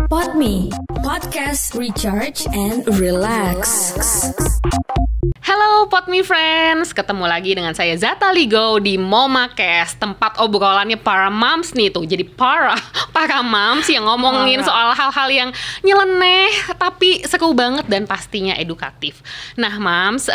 Podme, podcast recharge and relax. Halo Podme Friends, ketemu lagi dengan saya Zata Ligo di MomaCast, tempat obrolannya para moms nih tuh. Jadi para moms yang ngomongin soal hal-hal yang nyeleneh tapi seru banget dan pastinya edukatif. Nah moms,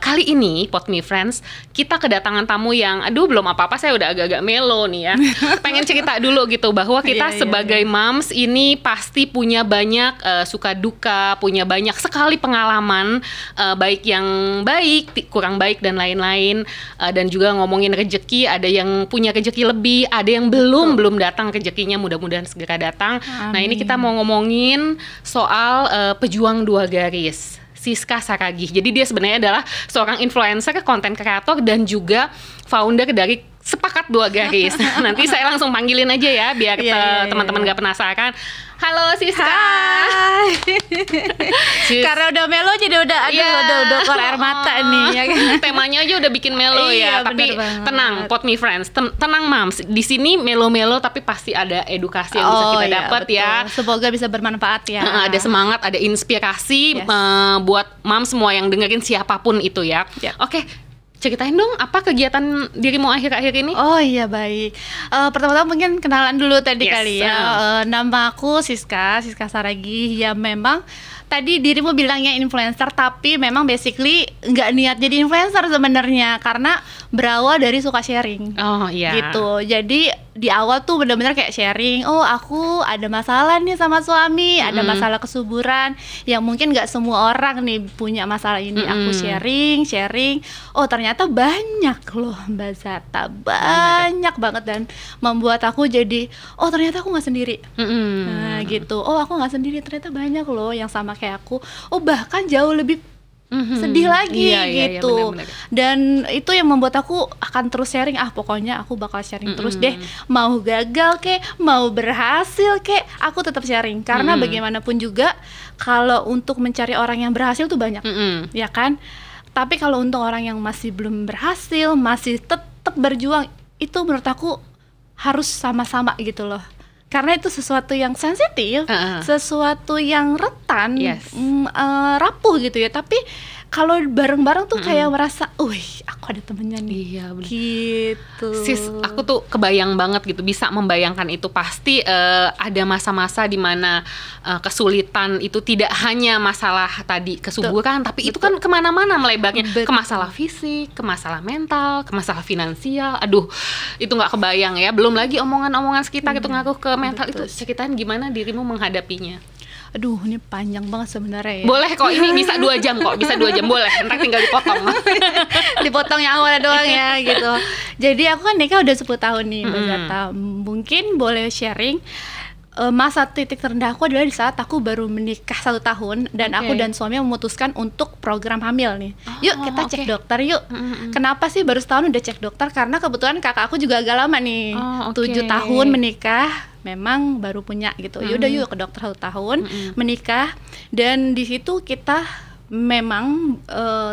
kali ini Podme Friends kita kedatangan tamu yang belum apa-apa saya udah agak-agak melo nih ya. Pengen cerita dulu gitu bahwa kita sebagai moms ini pasti punya banyak suka duka, punya banyak sekali pengalaman, baik yang baik, kurang baik dan lain-lain, dan juga ngomongin rezeki, ada yang punya rezeki lebih, ada yang belum datang rezekinya, mudah-mudahan segera datang. Amin. Nah ini kita mau ngomongin soal pejuang dua garis, Siska Saragih. Jadi dia sebenarnya adalah seorang influencer, konten kreator dan juga founder dari Sepakat Dua Garis. Nanti saya langsung panggilin aja ya biar teman-teman gak penasaran. Halo Siska. Hai. Karena udah melo jadi udah keluar air mata nih ya kan? Temanya aja udah bikin melo ya. Tapi tenang Podme Friends, tenang moms. Di sini melo-melo tapi pasti ada edukasi yang bisa kita dapat ya. Semoga bisa bermanfaat ya. Ada semangat, ada inspirasi buat moms semua yang dengerin siapapun itu ya. Oke. Ceritain dong apa kegiatan dirimu akhir-akhir ini? Oh iya baik. Pertama-tama mungkin kenalan dulu tadi kali ya. Nama aku Siska Saragih. Ya memang tadi dirimu bilangnya influencer, tapi memang basically nggak niat jadi influencer sebenarnya karena berawal dari suka sharing. Oh iya. Gitu. Jadi di awal tuh benar-benar kayak sharing. Oh aku ada masalah nih sama suami, ada masalah kesuburan yang mungkin nggak semua orang nih punya masalah ini. Aku sharing. Oh ternyata banyak loh Mbak Zata, banyak banget dan membuat aku jadi oh ternyata aku nggak sendiri. Nah gitu. Oh aku nggak sendiri, ternyata banyak loh yang sama kayak aku. Oh bahkan jauh lebih sedih lagi gitu. Bener-bener. Dan itu yang membuat aku akan terus sharing. Pokoknya aku bakal sharing terus deh. Mau gagal kek, mau berhasil kek, aku tetap sharing. Karena bagaimanapun juga kalau untuk mencari orang yang berhasil tuh banyak, ya kan? Tapi kalau untuk orang yang masih belum berhasil, masih tetap berjuang, itu menurut aku harus sama-sama gitu loh. Karena itu sesuatu yang sensitif, sesuatu yang rentan, rapuh gitu ya. Tapi kalau bareng-bareng tuh kayak merasa, aku ada temennya nih. Iya bener. Gitu. Sis, aku tuh kebayang banget gitu, bisa membayangkan itu. Pasti ada masa-masa di mana kesulitan itu tidak hanya masalah tadi kesuburan, tapi itu kan kemana-mana melebarnya. Ke masalah fisik, ke masalah mental, ke masalah finansial. Aduh, itu nggak kebayang ya. Belum lagi omongan-omongan sekitar itu ngaruh ke mental. Itu ceritain gimana dirimu menghadapinya. Aduh, ini panjang banget sebenarnya ya. Boleh kok, ini bisa 2 jam kok, bisa 2 jam boleh. Ntar tinggal dipotong. Dipotong yang awalnya doang ya gitu. Jadi aku kan nikah udah 10 tahun nih Mbak Zata. Mungkin boleh sharing. Masa titik terendah aku adalah di saat aku baru menikah 1 tahun dan aku dan suami memutuskan untuk program hamil nih. Yuk kita cek dokter yuk. Kenapa sih baru setahun udah cek dokter? Karena kebetulan kakak aku juga agak lama nih, 7 tahun menikah. Memang baru punya gitu. Yaudah yuk ke dokter 1 tahun menikah dan di situ kita memang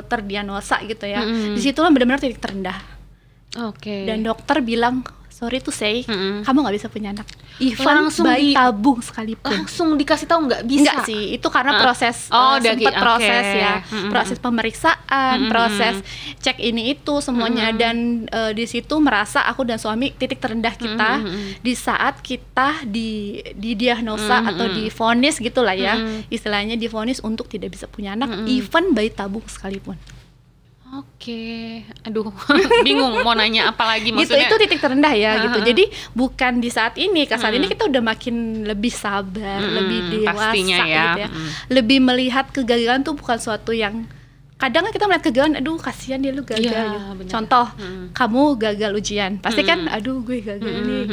terdiagnosa gitu ya. Di situlah benar-benar titik terendah. Dan dokter bilang sorry to say, kamu nggak bisa punya anak. Even langsung bayi tabung sekalipun. Langsung dikasih tahu nggak bisa? Nggak sih, itu karena proses sempat proses ya, proses pemeriksaan, proses cek ini itu semuanya dan di situ merasa aku dan suami titik terendah kita di saat kita didiagnosa atau divonis gitulah ya, istilahnya divonis untuk tidak bisa punya anak, even bayi tabung sekalipun. Aduh, bingung mau nanya apa lagi maksudnya. Itu titik terendah ya gitu. Jadi bukan di saat ini, saat ini kita udah makin lebih sabar, lebih dewasa ya. Gitu ya. Lebih melihat kegagalan tuh bukan suatu yang kadang kita melihat kegagalan, aduh kasihan dia lu gagal gitu. Contoh, kamu gagal ujian, pasti kan aduh gue gagal ini.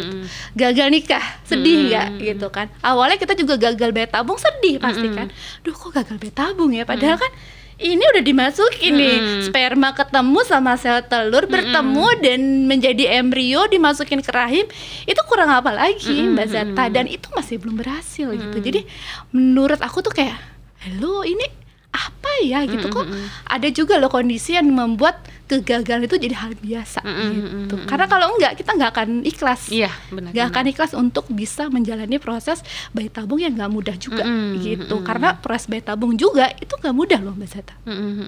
Gagal nikah, sedih nggak gitu kan. Awalnya kita juga gagal bayi tabung, sedih pasti kan. Duh kok gagal bayi tabung ya, padahal kan ini udah dimasukin nih, sperma ketemu sama sel telur bertemu dan menjadi embrio dimasukin ke rahim, itu kurang apa lagi Mbak Zata, dan itu masih belum berhasil gitu. Jadi menurut aku tuh kayak, halo ini apa ya gitu kok. Ada juga loh kondisi yang membuat kegagalan itu jadi hal biasa gitu. Karena kalau enggak kita nggak akan ikhlas. Iya, benar. Nggak akan ikhlas untuk bisa menjalani proses bayi tabung yang nggak mudah juga gitu. Karena proses bayi tabung juga itu nggak mudah loh Mbak Zata.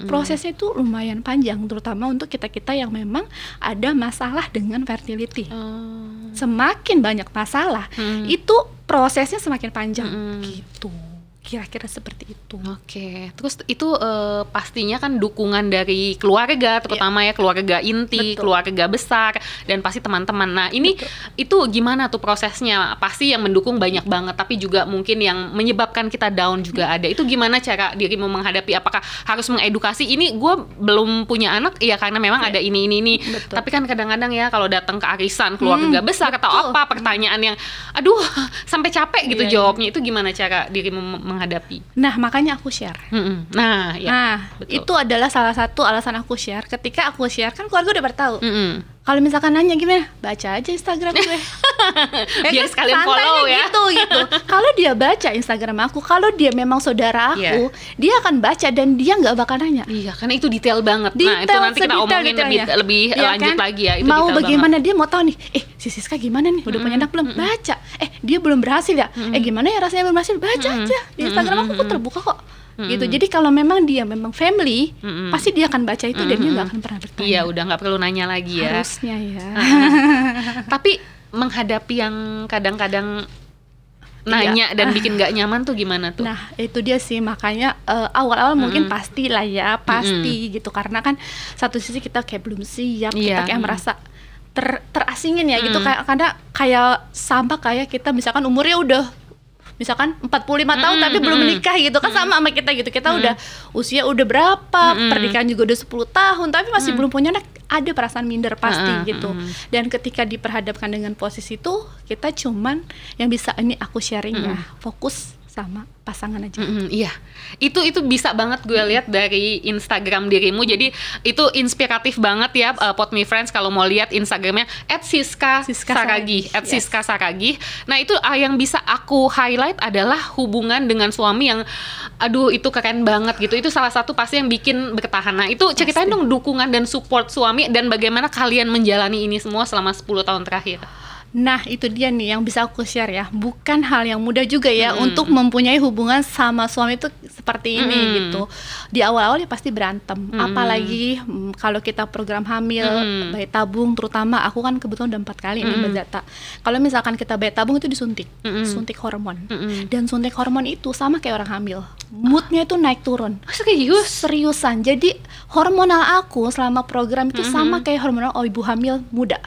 Prosesnya itu lumayan panjang, terutama untuk kita-kita yang memang ada masalah dengan fertility. Semakin banyak masalah, itu prosesnya semakin panjang gitu. Kira-kira seperti itu. Oke, terus itu pastinya kan dukungan dari keluarga, terutama ya keluarga inti, keluarga besar, dan pasti teman-teman. Nah ini itu gimana tuh prosesnya? Pasti yang mendukung banyak banget, tapi juga mungkin yang menyebabkan kita down juga ada. Itu gimana cara dirimu menghadapi? Apakah harus mengedukasi? Ini gue belum punya anak, ya karena memang ada ini. Tapi kan kadang-kadang ya kalau datang ke arisan keluarga besar atau apa pertanyaan yang, aduh sampai capek gitu jawabnya. Itu gimana cara dirimu menghadapi? Nah makanya aku share. Nah, betul. Itu adalah salah satu alasan aku share. Ketika aku share kan keluarga udah bertahu. Kalau misalkan nanya gimana, baca aja Instagram gue. Biar sekalian follow ya. Gitu. Kalau dia baca Instagram aku, kalau dia memang saudara aku, dia akan baca dan dia nggak bakal nanya. Iya, karena itu detail banget. Nah, itu nanti kita omongin lebih ya, lanjut kan? lagi ya. Itu mau bagaimana banget. Dia mau tahu nih, si Siska gimana nih? Udah punya anak belum? Baca. Dia belum berhasil ya? Gimana ya rasanya belum berhasil? Baca aja. Di Instagram aku terbuka kok. Gitu. Jadi kalau memang dia memang family, pasti dia akan baca itu dan dia nggak akan pernah bertanya. Iya, udah nggak perlu nanya lagi ya. Harusnya ya. Tapi menghadapi yang kadang-kadang nanya dan bikin nggak nyaman tuh gimana tuh? Nah itu dia sih, makanya awal-awal mungkin pasti gitu, karena kan satu sisi kita kayak belum siap, kita kayak merasa terasingin ya gitu, karena kayak sama kayak kita misalkan umurnya udah misalkan 45 tahun tapi belum menikah gitu kan, sama kita gitu, kita udah usia udah berapa, pernikahan juga udah 10 tahun tapi masih belum punya anak, ada perasaan minder pasti gitu. Dan ketika diperhadapkan dengan posisi itu, kita cuman yang bisa ini aku sharing ya, fokus sama pasangan aja. Iya, itu bisa banget gue lihat dari Instagram dirimu. Jadi itu inspiratif banget ya, Pot Me Friends kalau mau lihat Instagramnya @siska_saragih, @siska_saragih. Nah itu yang bisa aku highlight adalah hubungan dengan suami yang, aduh itu keren banget gitu. Itu salah satu pasti yang bikin bertahan. Nah itu ceritain dong dukungan dan support suami dan bagaimana kalian menjalani ini semua selama 10 tahun terakhir. Nah itu dia nih yang bisa aku share ya, bukan hal yang mudah juga ya untuk mempunyai hubungan sama suami itu seperti ini gitu. Di awal-awal ya pasti berantem, apalagi kalau kita program hamil, bayi tabung, terutama aku kan kebetulan udah 4 kali nih Mbak Zata. Kalau misalkan kita bayi tabung itu disuntik, suntik hormon, dan suntik hormon itu sama kayak orang hamil, moodnya itu naik turun. Seriusan, jadi hormonal aku selama program itu sama kayak hormonal ibu hamil muda.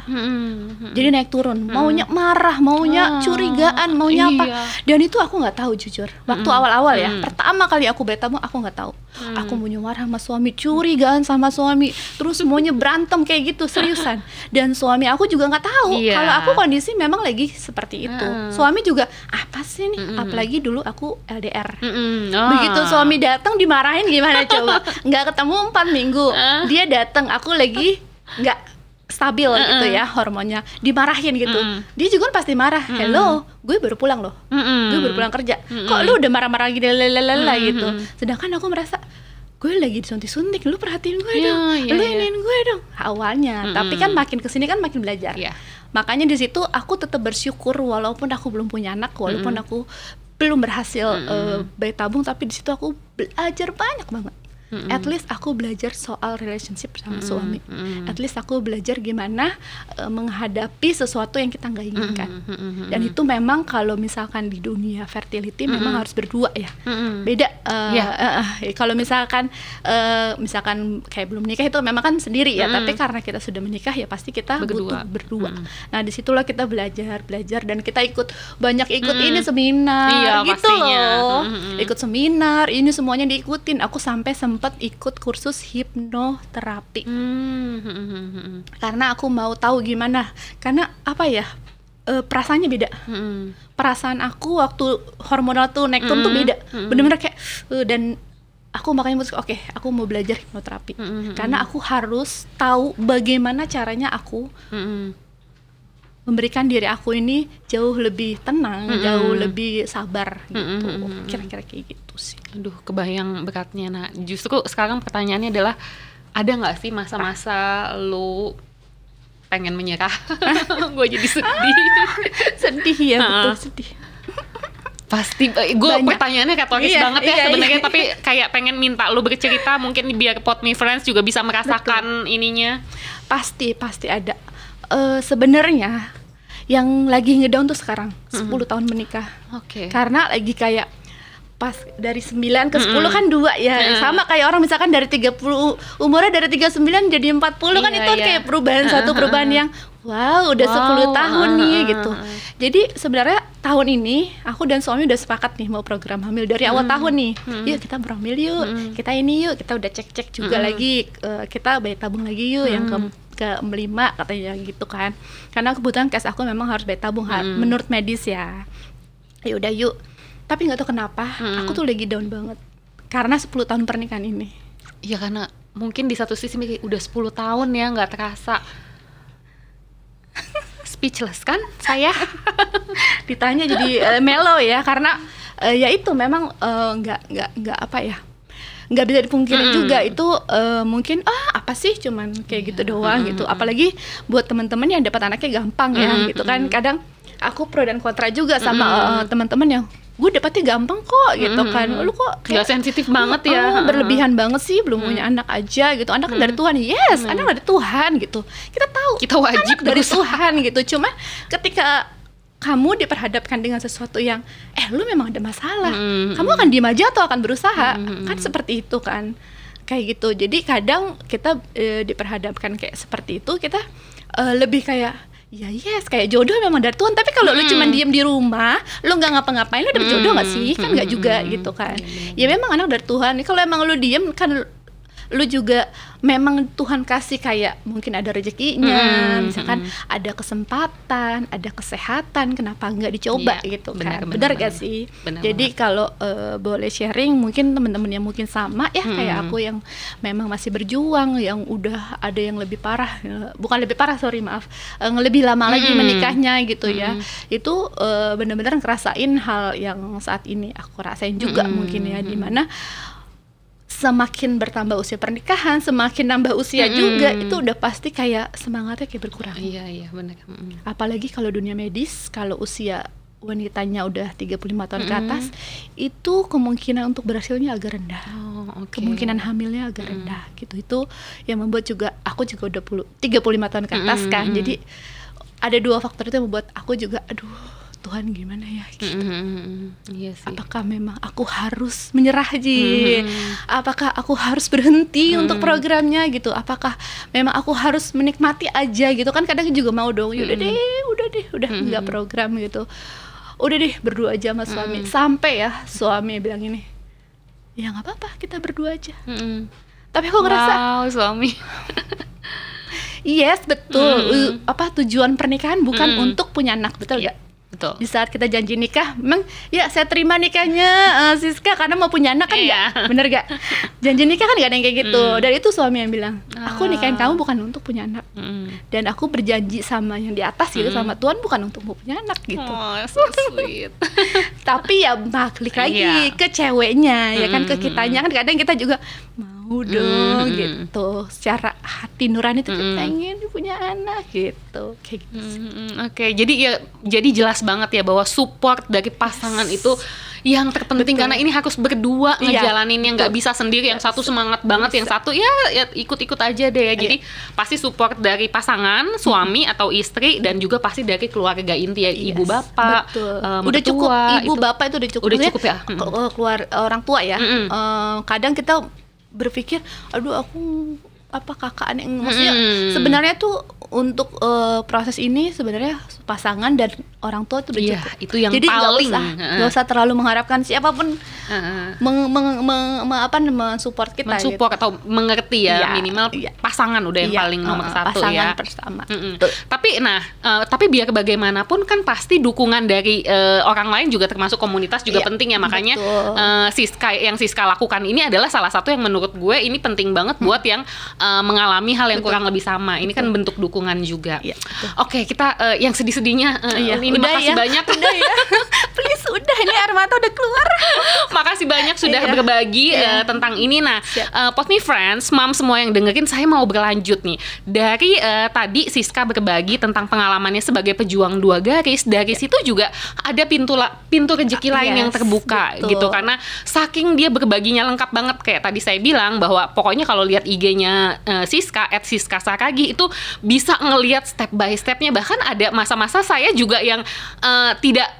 Jadi naik turun, maunya marah, maunya curigaan, maunya apa. Dan itu aku nggak tahu jujur. Waktu awal-awal ya, pertama kali aku bayi tabung aku nggak tahu. Aku maunya marah sama suami, curigaan sama suami, terus maunya berantem kayak gitu, seriusan. Dan suami aku juga nggak tahu kalau aku kondisi memang lagi seperti itu. Suami juga apa sih nih? Apalagi dulu aku LDR. Begitu suami datang dimarahin gimana coba? Nggak ketemu 4 minggu, dia datang aku lagi nggak stabil gitu ya hormonnya, dimarahin gitu. Dia juga pasti marah. Hello, gue baru pulang loh, gue baru pulang kerja, kok lu udah marah-marah gitu, gitu. Sedangkan aku merasa gue lagi disuntik-suntik, lu perhatiin gue dong, lu iniin gue dong awalnya. Tapi kan makin kesini kan makin belajar. Makanya di situ aku tetap bersyukur walaupun aku belum punya anak, walaupun aku belum berhasil bayi tabung, tapi di situ aku belajar banyak banget. At least aku belajar soal relationship sama suami. At least aku belajar gimana menghadapi sesuatu yang kita nggak inginkan. Dan itu memang kalau misalkan di dunia fertility memang harus berdua ya. Beda. Kalau misalkan kayak belum nikah itu memang kan sendiri ya. Tapi karena kita sudah menikah ya pasti kita butuh berdua. Nah disitulah kita belajar dan kita banyak ikut ini seminar gitu pastinya. Loh. Ikut seminar, ini semuanya diikutin. Aku sampai sempat ikut kursus hipnoterapi karena aku mau tahu gimana, karena apa ya, perasaannya beda. Perasaan aku waktu hormonal tuh naik turun tuh beda, bener-bener kayak dan aku makanya mutus, oke, aku mau belajar hipnoterapi karena aku harus tahu bagaimana caranya aku memberikan diri aku ini jauh lebih tenang, jauh lebih sabar gitu. Kira-kira kayak gitu sih. Aduh, kebayang beratnya. Nah, justru sekarang pertanyaannya adalah, ada nggak sih masa-masa lu pengen menyerah? Gue jadi sedih. Sedih ya, betul sedih. Pasti, gue pertanyaannya retoris banget ya sebenarnya, tapi kayak pengen minta lu bercerita mungkin biar Pod Me Friends juga bisa merasakan ininya. Pasti ada. Sebenarnya yang lagi ngedown tuh sekarang 10 tahun menikah. Oke. Karena lagi kayak pas dari 9 ke 10 kan 2 ya. Sama kayak orang misalkan dari 30 umurnya dari 39 jadi 40 kan itu kayak perubahan satu perubahan yang wow, udah 10 tahun nih gitu. Jadi sebenarnya tahun ini aku dan suami udah sepakat nih mau program hamil dari awal tahun nih. Yuk kita berhamil yuk. Kita ini yuk, kita udah cek-cek juga lagi, kita bayi tabung lagi yuk yang ke 5 katanya gitu kan. Karena kebutuhan case aku memang harus bayi tabung menurut medis ya. Ya udah yuk. Tapi nggak tahu kenapa aku tuh lagi down banget karena 10 tahun pernikahan ini. Ya karena mungkin di satu sisi udah 10 tahun ya, nggak terasa. Speechless kan saya? Ditanya jadi mellow ya, karena ya itu memang nggak apa ya, nggak bisa dipungkiri juga itu mungkin apa sih cuman kayak gitu doang gitu. Apalagi buat teman-teman yang dapat anaknya gampang ya gitu kan. Kadang aku pro dan kontra juga sama teman-teman yang gue dapetnya gampang kok gitu kan, lu kok kayak gak sensitif banget ya, berlebihan banget sih, belum punya anak aja gitu. Anak kan dari Tuhan, anak dari Tuhan gitu, kita tahu kita wajib anak dari Tuhan gitu. Cuma ketika kamu diperhadapkan dengan sesuatu yang lu memang ada masalah, kamu akan diem aja atau akan berusaha, kan seperti itu kan, kayak gitu. Jadi kadang kita diperhadapkan kayak seperti itu, kita lebih kayak kayak jodoh memang dari Tuhan. Tapi kalau lu cuma diem di rumah, lu nggak ngapa-ngapain, lu dapet jodoh nggak sih? Kan nggak juga gitu kan. Ya memang anak dari Tuhan. Kalau emang lu diem kan lu juga memang Tuhan kasih kayak mungkin ada rezekinya, misalkan ada kesempatan, ada kesehatan, kenapa nggak dicoba gitu kan? Benar gak sih? Jadi kalau boleh sharing, mungkin teman-teman yang mungkin sama ya kayak aku yang memang masih berjuang, yang udah ada yang lebih parah, bukan lebih parah lebih lama lagi menikahnya gitu ya. Itu benar-benar ngerasain hal yang saat ini aku rasain juga mungkin ya, dimana semakin bertambah usia pernikahan, semakin nambah usia juga, itu udah pasti kayak semangatnya kayak berkurang. Iya benar. Apalagi kalau dunia medis, kalau usia wanitanya udah 35 tahun ke atas, itu kemungkinan untuk berhasilnya agak rendah. Kemungkinan hamilnya agak rendah gitu. Itu yang membuat juga aku juga udah 35 tahun ke atas kan. Jadi ada dua faktor itu yang membuat aku juga Tuhan gimana ya gitu. Iya sih. Apakah memang aku harus menyerah apakah aku harus berhenti untuk programnya gitu, apakah memang aku harus menikmati aja gitu kan. Kadang juga mau dong, udah deh nggak program gitu, udah deh berdua aja sama suami. Sampai ya suami bilang ini, ya nggak apa-apa kita berdua aja. Tapi aku ngerasa suami yes betul, tujuan pernikahan bukan untuk punya anak, betul nggak? Betul. Di saat kita janji nikah, memang ya saya terima nikahnya Siska karena mau punya anak kan nggak? Bener gak? Janji nikah kan gak ada yang kayak gitu. Dan itu suami yang bilang, aku nikahin kamu bukan untuk punya anak, dan aku berjanji sama yang di atas gitu, sama Tuhan, bukan untuk mau punya anak gitu. So sweet. Tapi ya balik lagi ke ceweknya ya kan, ke kitanya kan kadang kita juga mau dong gitu, secara hati nurani tuh pengen punya anak gitu, kayak gitu. Oke, jadi jelas banget ya bahwa support dari pasangan itu yang terpenting. Karena ini harus berdua ngejalaninnya, nggak bisa sendiri. Yang satu semangat banget, yang satu ya ikut-ikut aja deh ya. Jadi pasti support dari pasangan, suami atau istri, dan juga pasti dari keluarga inti ya, ibu bapak, udah cukup ibu bapak itu udah cukup ya. Keluar orang tua ya. Kadang kita berpikir, aku kakak aneh, maksudnya sebenarnya tuh untuk proses ini sebenarnya pasangan dan orang tua itu udah cukup. Itu yang jadi paling nggak usah terlalu mengharapkan siapapun mensupport kita mensupport gitu. atau mengerti ya, Iya, minimal iya. pasangan udah yang Iya, paling nomor satu pasangan ya. pertama. Tapi biar bagaimanapun kan pasti dukungan dari orang lain juga termasuk komunitas juga Iya, penting ya, makanya betul. Siska lakukan ini adalah salah satu yang menurut gue ini penting banget buat yang mengalami hal yang kurang lebih sama. Ini kan bentuk dukungan juga. Iya, betul. Oke, kita yang sedih-sedihnya ini Udah makasih ya. banyak. Udah ya. Please, udah ini air mata udah keluar. Makasih banyak sudah Iya. berbagi tentang ini. Nah, Potmi Friends, Mom semua yang dengerin, saya mau berlanjut nih. Dari tadi Siska berbagi tentang pengalamannya sebagai pejuang 2 garis. Dari situ juga ada pintu rezeki lain yang terbuka betul. gitu. Karena saking dia berbaginya lengkap banget, kayak tadi saya bilang bahwa pokoknya kalau lihat IG-nya Siska @siskasaragi itu bisa ngelihat step by stepnya. Bahkan ada masa-masa saya juga yang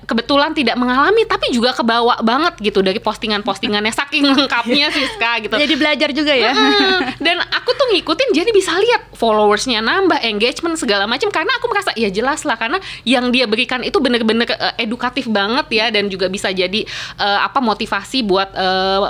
kebetulan tidak mengalami, tapi juga kebawa banget gitu dari postingan-postingannya saking lengkapnya Siska gitu. Jadi belajar juga ya. Dan aku tuh ngikutin, jadi bisa lihat followersnya nambah, engagement segala macam, karena aku merasa ya jelas lah, karena yang dia berikan itu bener-bener edukatif banget ya, dan juga bisa jadi motivasi buat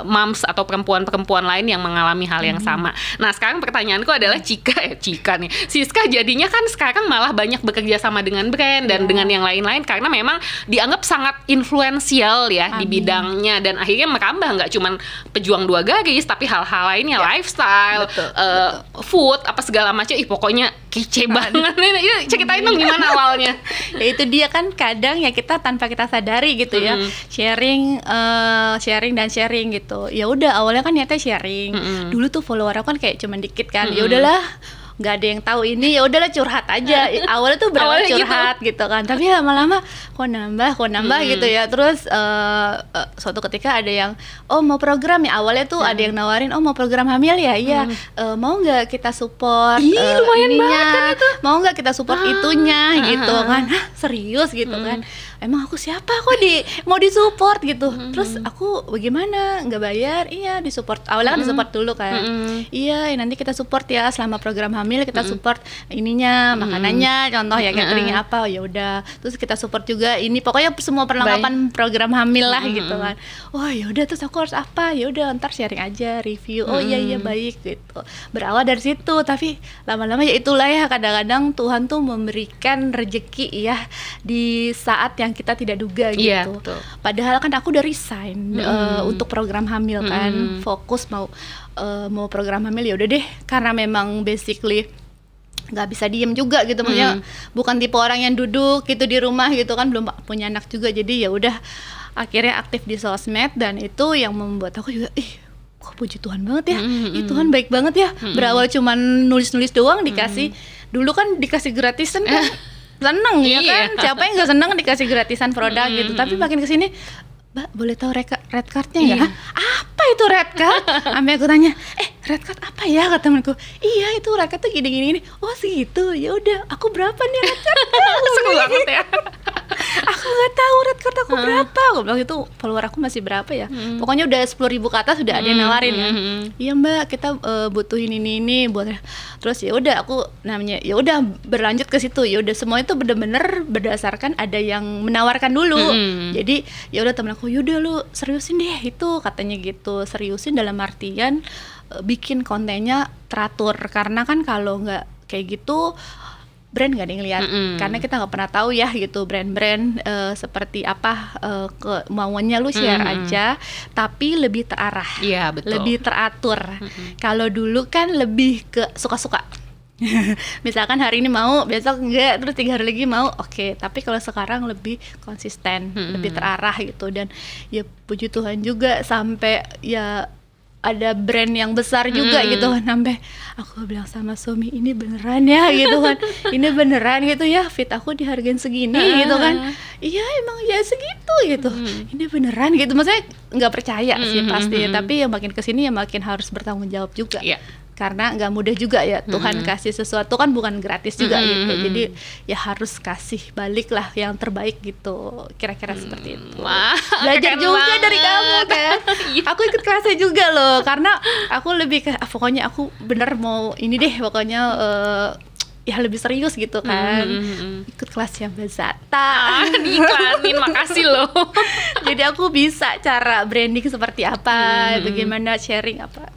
moms atau perempuan-perempuan lain yang mengalami hal yang sama. Nah, sekarang pertanyaanku adalah Cika nih, Siska jadinya kan sekarang malah banyak bekerja sama dengan brand dan dengan yang lain-lain, karena memang dianggap sangat influensial ya di bidangnya, dan akhirnya merambah nggak cuman pejuang 2 garis tapi hal-hal lainnya, lifestyle, food, apa segala macam. Pokoknya kece banget. Ini ceritain dong gimana awalnya. Ya itu dia kan, kadang ya kita tanpa kita sadari gitu ya, sharing gitu. Ya udah, awalnya kan niatnya sharing. Dulu tuh follower aku kan kayak cuman dikit kan. Ya udahlah, nggak ada yang tahu ini, ya udahlah curhat aja. Awalnya tuh berawal curhat gitu kan, tapi lama-lama kok nambah gitu ya. Terus suatu ketika ada yang mau program ya, awalnya tuh ada yang nawarin mau program hamil ya, iya mau nggak kita support lumayan ininya, banget kan itu. mau nggak kita support itunya gitu kan. Hah, serius gitu kan, emang aku siapa kok mau disupport gitu. Terus aku bagaimana, nggak bayar? Iya disupport, awalnya kan disupport dulu kan. Iya nanti kita support ya selama program hamil, kita support ininya, makanannya, contoh ya cateringnya apa, ya udah. Terus kita support juga ini, pokoknya semua perlengkapan program hamil lah gitu kan. Oh ya udah, terus aku harus apa? Ya udah ntar sharing aja, review. Oh iya baik gitu. Berawal dari situ, tapi lama-lama ya itulah ya, kadang-kadang Tuhan tuh memberikan rezeki ya di saat yang kita tidak duga gitu. Iya, betul. Padahal kan aku udah resign untuk program hamil kan, fokus mau program hamil. Ya udah deh, karena memang basically nggak bisa diem juga gitu, maksudnya bukan tipe orang yang duduk gitu di rumah gitu kan, belum punya anak juga. Jadi ya udah akhirnya aktif di sosmed, dan itu yang membuat aku juga kok puji Tuhan banget ya, Tuhan baik banget ya. Berawal cuman nulis-nulis doang, dikasih dulu kan dikasih gratisan kan seneng ya kan, siapa yang nggak seneng dikasih gratisan produk gitu. Tapi makin kesini, Mbak boleh tahu red cardnya nggak? Apa itu red card? Sampai aku tanya, red card apa ya, kata temanku. Iya itu red card tuh gini. Oh segitu, ya udah. Aku berapa nih red card? Seru banget ya. Aku nggak tahu red card aku berapa. Aku bilang itu follower aku masih berapa ya? Pokoknya udah 10.000 ke atas udah ada yang nawarin kan. Iya Mbak, kita butuhin ini buat. Terus ya udah aku namanya ya udah berlanjut ke situ. Ya udah semua itu bener-bener berdasarkan ada yang menawarkan dulu. Jadi ya udah temen aku, yaudah lu seriusin deh itu, katanya gitu. Seriusin dalam artian bikin kontennya teratur, karena kan kalau nggak kayak gitu brand nggak ada yang lihat, karena kita nggak pernah tahu ya gitu brand-brand seperti apa kemauannya. Lu share aja, tapi lebih terarah, lebih teratur. Kalau dulu kan lebih ke suka-suka. Misalkan hari ini mau, besok enggak, terus 3 hari lagi mau, oke. Tapi kalau sekarang lebih konsisten, lebih terarah gitu. Dan ya puji Tuhan juga sampai ya ada brand yang besar juga gitu kan, sampai aku bilang sama suami, ini beneran ya gitu kan, ini beneran gitu ya, fit aku dihargain segini gitu kan. Iya emang ya segitu gitu, ini beneran gitu. Maksudnya nggak percaya sih pasti, tapi yang makin kesini ya makin harus bertanggung jawab juga. Karena nggak mudah juga ya, Tuhan kasih sesuatu kan bukan gratis juga gitu. Jadi ya harus kasih balik lah yang terbaik gitu, kira-kira seperti itu. Wah, belajar juga banget dari kamu kan. Aku ikut kelasnya juga loh, karena aku lebih ke pokoknya aku bener mau ini deh, pokoknya ya lebih serius gitu kan. Ikut kelasnya Mbak Zata. Diiklanin, makasih loh. Jadi aku bisa cara branding seperti apa, bagaimana sharing apa.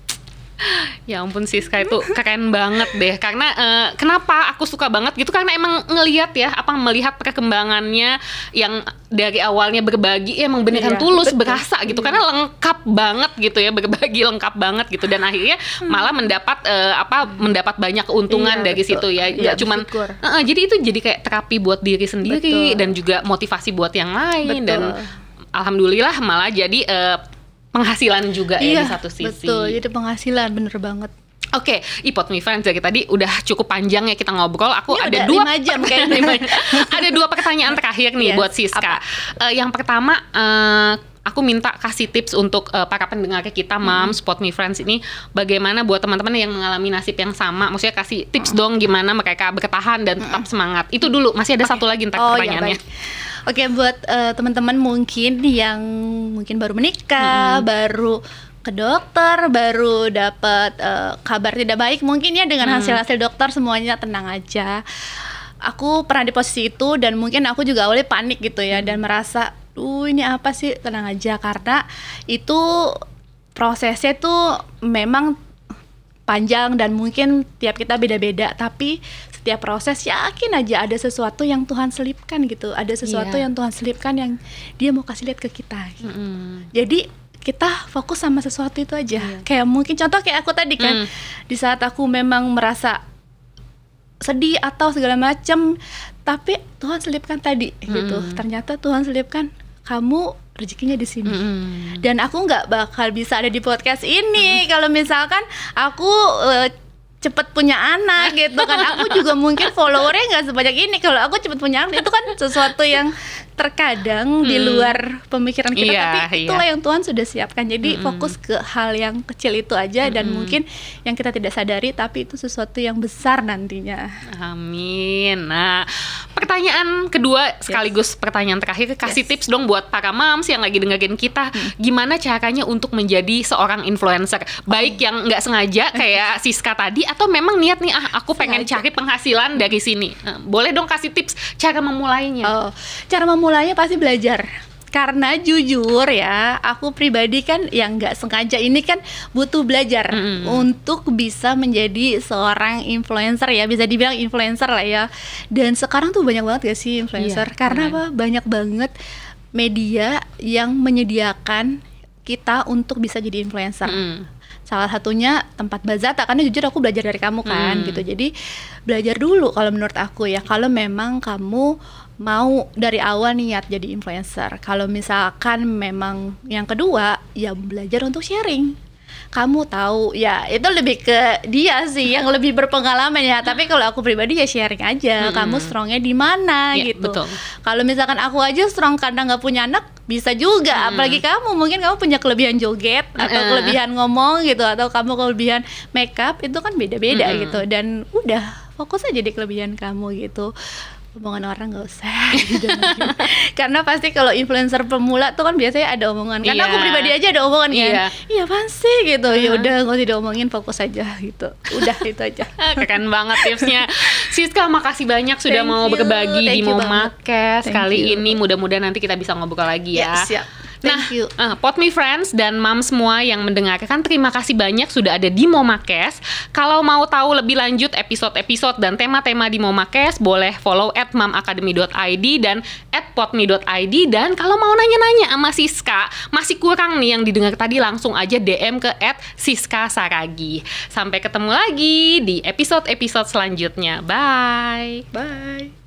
Ya ampun Siska, itu keren banget deh. Karena kenapa aku suka banget gitu, karena emang ngelihat ya, melihat perkembangannya yang dari awalnya berbagi emang beneran tulus, betul. berasa gitu. Karena lengkap banget gitu ya, berbagi lengkap banget gitu, dan akhirnya malah mendapat banyak keuntungan dari situ ya. Nggak cuman jadi itu jadi kayak terapi buat diri sendiri, dan juga motivasi buat yang lain, dan alhamdulillah malah jadi penghasilan juga ya di satu sisi. Betul, jadi penghasilan, bener banget. Oke, Pot Me Friends, dari tadi udah cukup panjang ya kita ngobrol. Aku Ini ada udah 5 jam kayaknya. Ada 2 pertanyaan terakhir nih buat Siska. Yang pertama, aku minta kasih tips untuk para pendengar kita, Moms, Pot Me Friends ini, bagaimana buat teman-teman yang mengalami nasib yang sama. Maksudnya kasih tips dong gimana mereka bertahan dan tetap semangat. Itu dulu, masih ada satu lagi ntar pertanyaannya. Oke, buat teman-teman mungkin yang baru menikah, baru ke dokter, baru dapat kabar tidak baik mungkin ya, dengan hasil-hasil dokter, semuanya tenang aja. Aku pernah di posisi itu, dan mungkin aku juga awalnya panik gitu ya, dan merasa, ini apa sih, tenang aja, karena itu prosesnya tuh memang panjang dan mungkin tiap kita beda-beda, tapi setiap proses yakin aja ada sesuatu yang Tuhan selipkan gitu, ada sesuatu yang Tuhan selipkan yang Dia mau kasih lihat ke kita gitu. Jadi kita fokus sama sesuatu itu aja. Kayak mungkin contoh kayak aku tadi kan, di saat aku memang merasa sedih atau segala macam, tapi Tuhan selipkan tadi gitu. Ternyata Tuhan selipkan kamu rezekinya di sini. Dan aku nggak bakal bisa ada di podcast ini kalau misalkan aku cepet punya anak gitu kan. Aku juga mungkin followernya nggak sebanyak ini. Kalau aku cepet punya anak, itu kan sesuatu yang terkadang di luar pemikiran kita, tapi itulah yang Tuhan sudah siapkan. Jadi fokus ke hal yang kecil itu aja, dan mungkin yang kita tidak sadari, tapi itu sesuatu yang besar nantinya. Amin. Nah, pertanyaan kedua sekaligus pertanyaan terakhir, kasih tips dong buat para moms yang lagi dengerin kita, gimana caranya untuk menjadi seorang influencer, baik yang nggak sengaja kayak Siska tadi, atau memang niat nih, aku pengen cari penghasilan dari sini. Boleh dong kasih tips cara memulainya. Cara memulainya pasti belajar. Karena jujur ya, aku pribadi kan yang nggak sengaja ini kan butuh belajar untuk bisa menjadi seorang influencer ya, bisa dibilang influencer lah ya. Dan sekarang tuh banyak banget gak sih influencer? Karena apa? Banyak banget media yang menyediakan kita untuk bisa jadi influencer. Salah satunya tempat Mbak Zata, karena jujur aku belajar dari kamu kan gitu. Jadi belajar dulu kalau menurut aku ya, kalau memang kamu mau dari awal niat jadi influencer. Kalau misalkan memang yang kedua, ya belajar untuk sharing. Kamu tahu ya, itu lebih ke dia sih yang lebih berpengalaman ya. Tapi kalau aku pribadi ya sharing aja. Kamu strongnya di mana gitu. Kalau misalkan aku aja strong karena nggak punya anak, bisa juga. Apalagi kamu, mungkin kamu punya kelebihan joget atau kelebihan ngomong gitu, atau kamu kelebihan makeup, itu kan beda-beda gitu. Dan udah fokus aja di kelebihan kamu gitu. Omongan orang nggak usah gitu. Karena pasti kalau influencer pemula tuh kan biasanya ada omongan. Karena aku pribadi aja ada omongan kan. Iya apaan sih gitu. Ya udah nggak usah diomongin, fokus aja gitu. Udah itu aja. Keren banget tipsnya. Siska, makasih banyak sudah mau berbagi di Momakes kali ini. Mudah-mudahan nanti kita bisa ngobrol lagi ya. Siap. Nah, Pot Me Friends dan Mom semua yang mendengarkan, terima kasih banyak sudah ada di Momakes. Kalau mau tahu lebih lanjut episode-episode dan tema-tema di Momakes, boleh follow @mamacademy.id dan @potme.id. Dan kalau mau nanya-nanya sama Siska, masih kurang nih yang didengar tadi, langsung aja DM ke @siskasaragi. Sampai ketemu lagi di episode-episode selanjutnya. Bye. Bye.